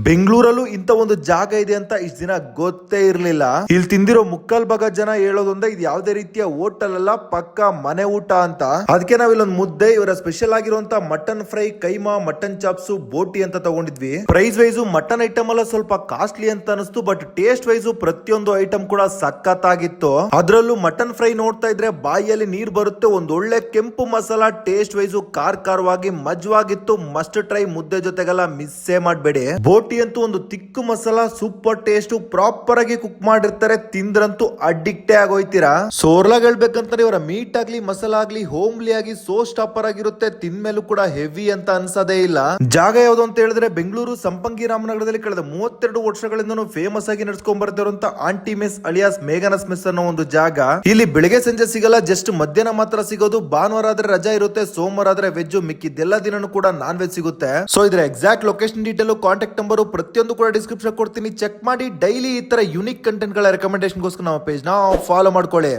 ಬೆಂಗಳೂರಲ್ಲೂ ಇಂತ ಒಂದು ಜಾಗ ಇದೆ ಅಂತ ಇಷ್ಟ ದಿನ ಗೊತ್ತೇ ಇರ್ಲಿಲ್ಲ. ಇಲ್ಲಿ ತಿಂದಿರೋ ಮುಕ್ಕಾಲ್ ಭಾಗ ಜನ ಹೇಳೋದಂದ್ರೆ ಇದು ಯಾವುದೇ ರೀತಿಯ ಹೋಟೆಲ್ ಅಲ್ಲ, ಪಕ್ಕ ಮನೆ ಊಟ ಅಂತ. ಅದಕ್ಕೆ ನಾವ್ ಇಲ್ಲೊಂದು ಮುದ್ದೆ, ಇವರ ಸ್ಪೆಷಲ್ ಆಗಿರುವಂತ mutton fry, keema, mutton chops, boti ಅಂತ ತಗೊಂಡಿದ್ವಿ. ಪ್ರೈಸ್ ವೈಸ್ ಮಟನ್ ಐಟಮ್ ಎಲ್ಲ ಸ್ವಲ್ಪ ಕಾಸ್ಟ್ಲಿ ಅಂತ ಅನಿಸ್ತು, ಬಟ್ ಟೇಸ್ಟ್ ವೈಸ್ ಪ್ರತಿಯೊಂದು ಐಟಮ್ ಕೂಡ ಸಖತ್ತಾಗಿತ್ತು. ಅದ್ರಲ್ಲೂ ಮಟನ್ ಫ್ರೈ ನೋಡ್ತಾ ಇದ್ರೆ ಬಾಯಿಯಲ್ಲಿ ನೀರ್ ಬರುತ್ತೆ. ಒಂದ್ ಒಳ್ಳೆ ಕೆಂಪು ಮಸಾಲಾ, ಟೇಸ್ಟ್ ವೈಸ್ ಖಾರವಾಗಿ ಮಜ್ವಾಗಿತ್ತು. ಮಸ್ಟ್ ಟ್ರೈ, ಮುದ್ದೆ ಜೊತೆಗೆಲ್ಲ ಮಿಸ್ಸೇ ಮಾಡಬೇಡಿ. ಬೋಟಿ ಅಂತೂ ಒಂದು ತಿಕ್ಕು ಮಸಾಲಾ, ಸೂಪರ್ ಟೇಸ್ಟ್, ಪ್ರಾಪರ್ ಆಗಿ ಕುಕ್ ಮಾಡಿರ್ತಾರೆ. ತಿಂದ್ರಂತೂ ಅಡಿಕ್ಟೇ ಆಗೋಯ್ತೀರಾ. ಸೋರ್ಲಾಗ್ ಹೇಳ್ಬೇಕಂತಾರೆ ಇವರ ಮೀಟ್ ಆಗ್ಲಿ ಮಸಾಲಾ ಆಗ್ಲಿ ಹೋಮ್ಲಿ ಆಗಿ ಸೋ ಸ್ಟಾಪರ್ ಆಗಿರುತ್ತೆ. ತಿಂದ್ಮೇಲೂ ಕೂಡ ಹೆವಿ ಅಂತ ಅನ್ಸೋದೇ ಇಲ್ಲ. ಜಾಗ ಯಾವ್ದು ಅಂತ ಹೇಳಿದ್ರೆ ಬೆಂಗಳೂರು ಸಂಪಂಗಿ ರಾಮನಗರದಲ್ಲಿ ಕಳೆದ 32 ವರ್ಷಗಳಿಂದ ಫೇಮಸ್ ಆಗಿ ನಡ್ಸ್ಕೊಂಡ್ ಬರ್ತಿರುವಂತ ಆಂಟಿ ಮೆಸ್ ಅಲಿಯಾಸ್ ಮೇಘನಸ್ ಮೆಸ್ ಅನ್ನೋ ಒಂದು ಜಾಗ. ಇಲ್ಲಿ ಬೆಳಗ್ಗೆ ಸಂಜೆ ಸಿಗಲ್ಲ, ಜಸ್ಟ್ ಮಧ್ಯಾಹ್ನ ಮಾತ್ರ ಸಿಗೋದು. ಭಾನುವಾರ ಆದ್ರೆ ರಜಾ ಇರುತ್ತೆ, ಸೋಮವಾರ ಆದ್ರೆ ವೆಜ್, ಮಿಕ್ಕಿದ್ದೆಲ್ಲ ದಿನನೂ ಕೂಡ ನಾನ್ ವೆಜ್ ಸಿಗುತ್ತೆ. ಸೊ ಇದ್ರ exact location detail, contact number ಪ್ರತಿಯೊಂದು ಕೂಡ ಡಿಸ್ಕ್ರಿಪ್ಷನ್ ಕೊಡ್ತೀನಿ. ಚೆಕ್ ಮಾಡಿ. ಡೈಲಿ ಈ ತರ ಯುನಿಕ್ ಕಂಟೆಂಟ್ ಗಳ ರೆಕಮೆಂಡೇಶನ್ ಗೋಸ್ಕರ ನಮ್ಮ ಪೇಜ್ ನ ಫಾಲೋ ಮಾಡ್ಕೊಳ್ಳಿ.